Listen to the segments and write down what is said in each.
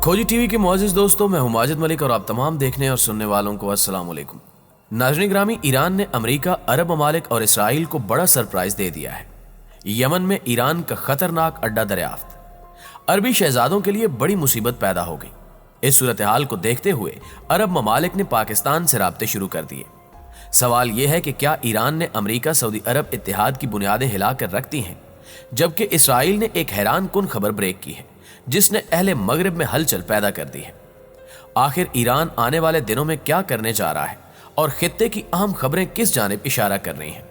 खोजी टीवी के मुअज़्ज़िज़ दोस्तों, मैं हूं माजिद मलिक और आप तमाम देखने और सुनने वालों को अस्सलाम वालेकुम। नाज़रीन ग्रामी, ईरान ने अमेरिका, अरब ममालिक और इसराइल को बड़ा सरप्राइज दे दिया है। यमन में ईरान का खतरनाक अड्डा दरियाफ्त, अरबी शहजादों के लिए बड़ी मुसीबत पैदा हो गई। इस सूरत हाल को देखते हुए अरब ममालिक ने पाकिस्तान से राब्ते शुरू कर दिए। सवाल यह है कि क्या ईरान ने अमेरिका सऊदी अरब इत्तेहाद की बुनियादें हिलाकर रख दी हैं, जबकि इसराइल ने एक हैरान कुन खबर ब्रेक की है जिसने अहले मगरिब में हलचल पैदा कर दी है। आखिर ईरान आने वाले दिनों में क्या करने जा रहा है और खित्ते की अहम खबरें किस जानिब इशारा कर रही हैं,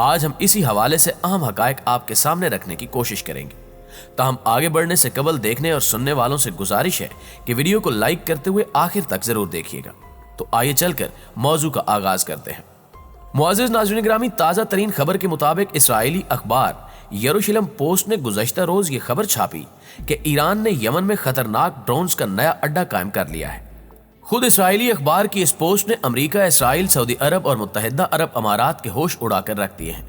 आज हम इसी हवाले से अहम हकायक आपके सामने रखने की कोशिश करेंगे। ताहम आगे बढ़ने से कबल देखने और सुनने वालों से गुजारिश है कि वीडियो को लाइक करते हुए आखिर तक जरूर देखिएगा। तो आइए चलकर मौजू का आगाज करते हैं। मुअज़्ज़िज़ नाज़रीन ग्रामी, ताज़ा तरीन खबर के मुताबिक इस्राएली अखबार यरूशलेम पोस्ट ने गुज़श्ता रोज ये खबर छापी कि ईरान ने यमन में खतरनाक ड्रोन्स का नया अड्डा कायम कर लिया है। खुद इस्राएली अखबार की इस पोस्ट ने अमेरिका, इसराइल, सऊदी अरब और मुत्तहिदा अरब अमारात के होश उड़ाकर रख दिए हैं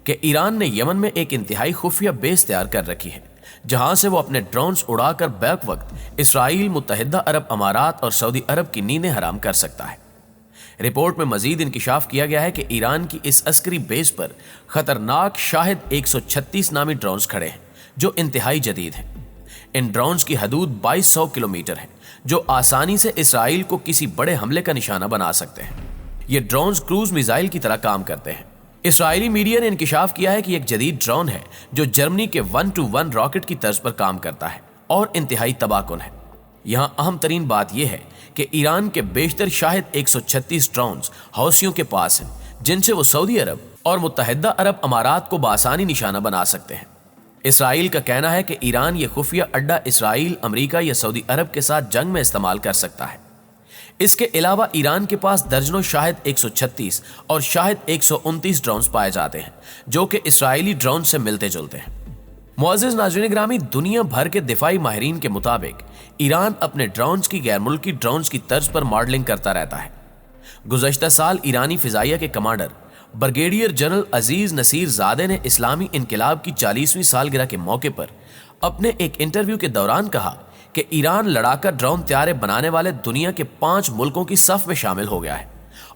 कि ईरान ने यमन में एक इंतहाई खुफिया बेस तैयार कर रखी है, जहां से वो अपने ड्रोन्स उड़ाकर बैक वक्त इसराइल, मुत्तहिदा अरब अमारात और सऊदी अरब की नींदें हराम कर सकता है। रिपोर्ट में मजीद इंकिशाफ किया गया है कि ईरान की इस अस्करी बेस पर खतरनाक शाहिद 136 नामी ड्रोन्स खड़े हैं जो इंतहाई जदीद हैं। इन ड्रोन्स की हदूद 2200 किलोमीटर है, जो आसानी से इसराइल को किसी बड़े हमले का निशाना बना सकते हैं। ये ड्रोन्स क्रूज मिसाइल की तरह काम करते हैं। इसराइली मीडिया ने इंकिशाफ किया है कि एक जदीद ड्रोन है जो जर्मनी के 1-to-1 रॉकेट की तर्ज पर काम करता है और इंतहाई तबाहकुन है। यहाँ अहम तरीन बात यह है कि ईरान के बेशतर शाहिद 136 ड्रोन्स हौसियों के पास हैं, जिनसे वो सऊदी अरब और मुत्तहिदा अरब अमारात को बासानी निशाना बना सकते हैं। इसराइल का कहना है कि ईरान ये खुफिया अड्डा इसराइल, अमेरिका या सऊदी अरब के साथ जंग में इस्तेमाल कर सकता है। इसके अलावा ईरान के पास दर्जनों शाहिद 136 और शाहिद 129 ड्रोन्स पाए जाते हैं, जो कि इसराइली ड्रोन से मिलते जुलते हैं। मुअज़्ज़िज़ नाज़रीन ग्रामी, दुनिया भर के दिफाई माहिरीन के मुताबिक ईरान अपने ड्रोन्स की गैर मुल्की ड्रोन्स की तर्ज पर मॉडलिंग करता रहता है। गुज़श्ता साल ईरानी फिजाइया के कमांडर ब्रिगेडियर जनरल अजीज नसीर ज़ादे ने इस्लामी इनकलाब की 40वीं सालगिरह के मौके पर अपने एक इंटरव्यू के दौरान कहा कि ईरान लड़ाका ड्रोन तैयारे बनाने वाले दुनिया के 5 मुल्कों की सफ में शामिल हो गया है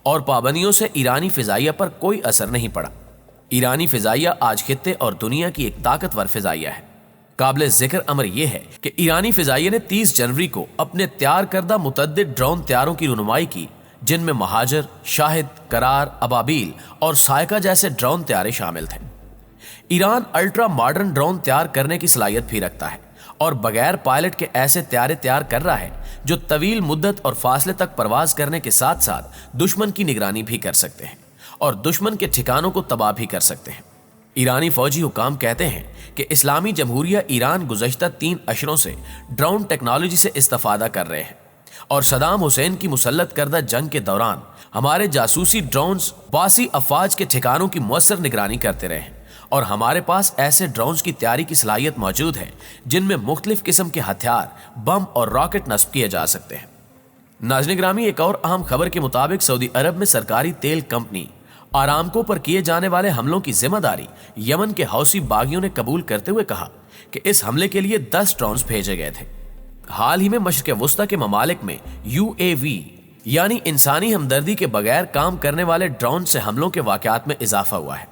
और पाबंदियों से ईरानी फिजाइया पर कोई असर नहीं पड़ा। ईरानी फिजाइया आज खित्ते और दुनिया की एक ताकतवर फिजाइया है। काबिल जिक्र अमर यह है कि ईरानी फिजाइया ने 30 जनवरी को अपने तैयार करदा मुतअद्दिद ड्रोन तैयारों की रुनुमाई की, जिनमें महाजर, शाहिद, करार, अबाबील और सायका जैसे ड्रोन तैयारे शामिल थे। ईरान अल्ट्रा मॉडर्न ड्रोन तैयार करने की सलाहियत भी रखता है और बगैर पायलट के ऐसे तैयारे तैयार कर रहा है जो तवील मुद्दत और फासले तक परवाज करने के साथ साथ दुश्मन की निगरानी भी कर सकते हैं और दुश्मन के ठिकानों को तबाह भी कर सकते हैं। ईरानी फौजी हुकाम कहते हैं कि इस्लामी जमहूरिया ईरान गुज़श्ता 3 अशरों से ड्रोन टेक्नोलॉजी से इस्तेफादा कर रहे हैं और सदाम हुसैन की मुसल्लत करदा जंग के दौरान हमारे जासूसी ड्रोन्स बासी अफवाज के ठिकानों की मुअस्सर निगरानी करते रहे हैं और हमारे पास ऐसे ड्रोन्स की तैयारी की सलाहियत मौजूद है जिनमें मुख्तलिफ किस्म के हथियार, बम और रॉकेट नस्ब किए जा सकते हैं। नाज़रीन ग्रामी, एक और अहम खबर के मुताबिक सऊदी अरब में सरकारी तेल कंपनी आरामको पर किए जाने वाले हमलों की जिम्मेदारी यमन के हौसी बागियों ने कबूल करते हुए कहा कि इस हमले के लिए 10 ड्रोन्स भेजे गए थे। हाल ही में मशरिक़ वुस्ता के ममालिक में UAV यानी इंसानी हमदर्दी के बगैर काम करने वाले ड्रोन से हमलों के वाक़यात में इजाफा हुआ है।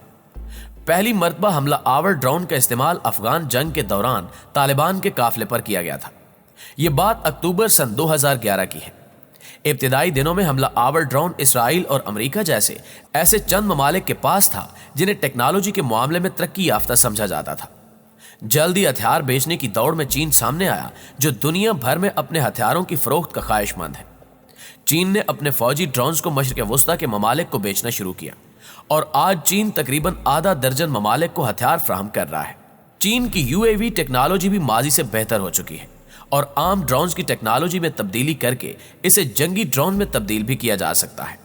पहली मर्तबा हमला आवर ड्रोन का इस्तेमाल अफगान जंग के दौरान तालिबान के काफिले पर किया गया था। ये बात अक्टूबर सन 2011 की है। इब्तिदाई दिनों में हमला आवर ड्रोन इसराइल और अमेरिका जैसे ऐसे चंद ममालिक के पास था जिन्हें टेक्नोलॉजी के मामले में तरक्की याफ्ता समझा जाता था। जल्दी हथियार बेचने की दौड़ में चीन सामने आया, जो दुनिया भर में अपने हथियारों की फरोख्त का ख्वाहिशमंद है। चीन ने अपने फौजी ड्रोन्स को मशरिक़ वुस्ता के ममालिक को बेचना शुरू किया और आज चीन तकरीबन आधा दर्जन ममालिक को हथियार फराहम कर रहा है। चीन की UAV टेक्नोलॉजी भी माजी से बेहतर हो चुकी है और आम ड्रोन्स की टेक्नोलॉजी में तब्दीली करके इसे जंगी ड्रोन में तब्दील भी किया जा सकता है।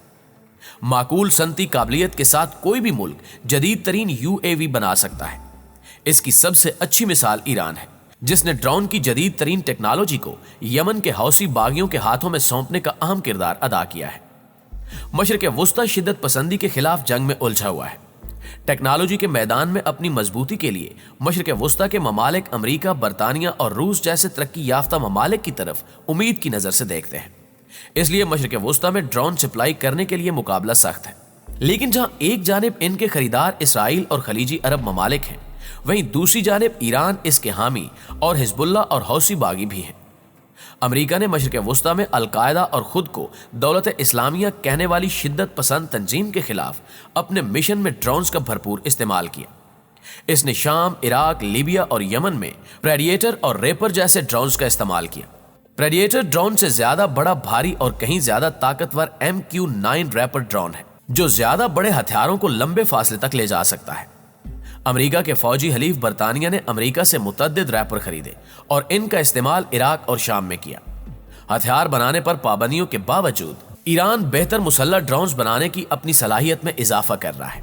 माकूल सनती काबिलियत के साथ कोई भी मुल्क जदीद तरीन UAV बना सकता है। इसकी सबसे अच्छी मिसाल ईरान है, जिसने ड्रोन की जदीद तरीन टेक्नोलॉजी को यमन के हौसी बागियों के हाथों में सौंपने का अहम किरदार अदा किया है। मशरिक़ वुस्ता शिद्दत पसंदी के खिलाफ जंग में उलझा हुआ है। टेक्नोलॉजी के मैदान में अपनी मजबूती के लिए मशरिक वस्ता के ममालिक अमेरिका, बरतानिया और रूस जैसे तरक्की याफ्ता ममालिक की तरफ उम्मीद की नजर से देखते हैं। इसलिए मशरिक वस्ता में ड्रोन सप्लाई करने के लिए मुकाबला सख्त है। लेकिन जहां एक जानिब इनके खरीदार इसराइल और खलीजी अरब ममालिक हैं, वहीं दूसरी जानिब ईरान इसके हामी और हिजबुल्लाह और हौसी बागी भी हैं। अमेरिका ने मशरिक वस्ता में अलकायदा और खुद को दौलत इस्लामिया कहने वाली शिद्दत पसंद तंजीम के खिलाफ अपने मिशन में ड्रोन्स का भरपूर इस्तेमाल किया। इसने शाम, इराक, लीबिया और यमन में प्रेडिएटर और रेपर जैसे ड्रोन्स का इस्तेमाल किया। प्रेडिएटर ड्रोन से ज्यादा बड़ा, भारी और कहीं ज्यादा ताकतवर MQ-9 रैपर ड्रोन है, जो ज्यादा बड़े हथियारों को लंबे फासले तक ले जा सकता है। अमेरिका के फौजी हलीफ बरतानिया ने अमेरिका से मुतअद्दिद रैपर खरीदे और इनका इस्तेमाल इराक और शाम में किया। हथियार बनाने पर पाबंदियों के बावजूद ईरान बेहतर मुसल्लह ड्रोन्स बनाने की अपनी सलाहियत में इजाफा कर रहा है।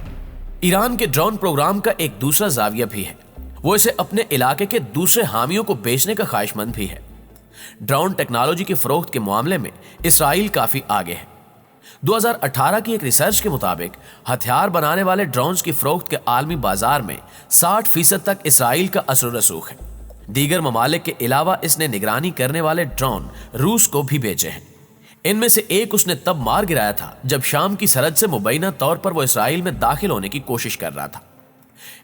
ईरान के ड्रोन प्रोग्राम का एक दूसरा जाविया भी है, वो इसे अपने इलाके के दूसरे हामियों को बेचने का ख्वाहिशमंद भी है। ड्रोन टेक्नोलॉजी के फरोख्त के मामले में इसराइल काफी आगे है। 2018 की एक रिसर्च के मुताबिक हथियार बनाने वाले ड्रोन्स की फरोख्त के आलमी बाजार में 60% तक इसराइल का असर रसूख है। दीगर ममालिक के अलावा इसने निगरानी करने वाले ड्रोन रूस को भी बेचे हैं। इनमें से एक उसने तब मार गिराया था जब शाम की सरहद से मुबैना तौर पर वो इसराइल में दाखिल होने की कोशिश कर रहा था।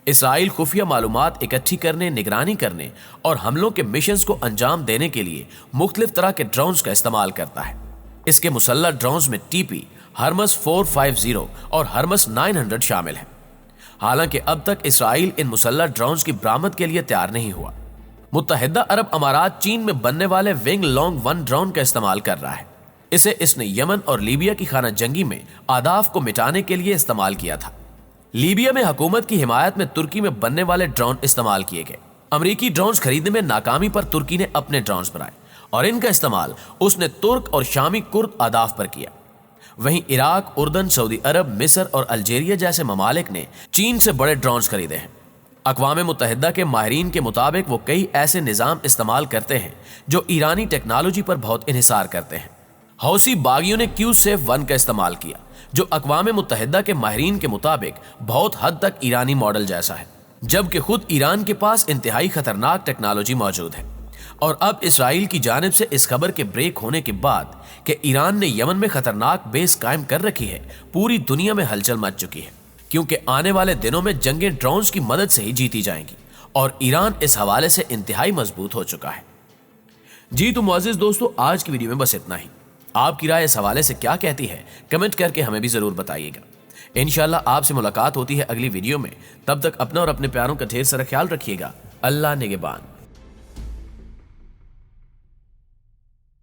इसराइल खुफिया मालूमात इकट्ठी करने, निगरानी करने और हमलों के मिशंस को अंजाम देने के लिए मुख्तलिफ तरह के ड्रोन्स का इस्तेमाल करता है। इसके मुसल्लह ड्रोन्स में टीपी, हरमस 450 और हरमस 900 शामिल है। हालांकि अब तक इसराइल इन मुसल्लह ड्रोन्स की बरामद के लिए तैयार नहीं हुआ। मुत्तहिदा अरब अमारात चीन में बनने वाले विंग लॉन्ग 1 ड्रोन का इस्तेमाल कर रहा है। इसने यमन और लीबिया की खाना जंगी में आदाफ को मिटाने के लिए इस्तेमाल किया था। लीबिया में हुकूमत की हिमायत में तुर्की में बनने वाले ड्रोन इस्तेमाल किए गए। अमरीकी ड्रोन्स खरीदने में नाकामी पर तुर्की ने अपने ड्रोन्स बनाए और इनका इस्तेमाल उसने तुर्क और शामी कुर्द आदाफ पर किया। वहीं इराक, उर्दन, सऊदी अरब, मिस्र और अल्जीरिया जैसे ममालिक ने चीन से बड़े ड्रोन्स खरीदे हैं। अक़वाम मुत्तहिदा के माहिरीन के मुताबिक वो कई ऐसे निज़ाम इस्तेमाल करते हैं जो ईरानी टेक्नोलॉजी पर बहुत इन्हिसार करते हैं। हौसी बागियों ने Q-Safe-1 का इस्तेमाल किया, जो अक़वाम मुत्तहिदा के माहिरीन के मुताबिक बहुत हद तक ईरानी मॉडल जैसा है, जबकि खुद ईरान के पास इंतहाई खतरनाक टेक्नोलॉजी मौजूद है। और अब इसराइल की जानिब से इस खबर के ब्रेक होने के बाद कि ईरान ने यमन में खतरनाक बेस कायम कर रखी है, पूरी दुनिया में हलचल मच चुकी है, क्योंकि आने वाले दिनों में जंगें ड्रोन्स की मदद से ही जीती जाएंगी और ईरान इस हवाले से इंतहाई मजबूत हो चुका है। जी तो मुअज़्ज़िज़ दोस्तों, आज की वीडियो में बस इतना ही। आपकी राय इस हवाले से क्या कहती है, कमेंट करके हमें भी जरूर बताइएगा। इंशाल्लाह आपसे मुलाकात होती है अगली वीडियो में। तब तक अपना और अपने प्यारों का ढेर सारा ख्याल रखिएगा। अल्लाह निगहबान।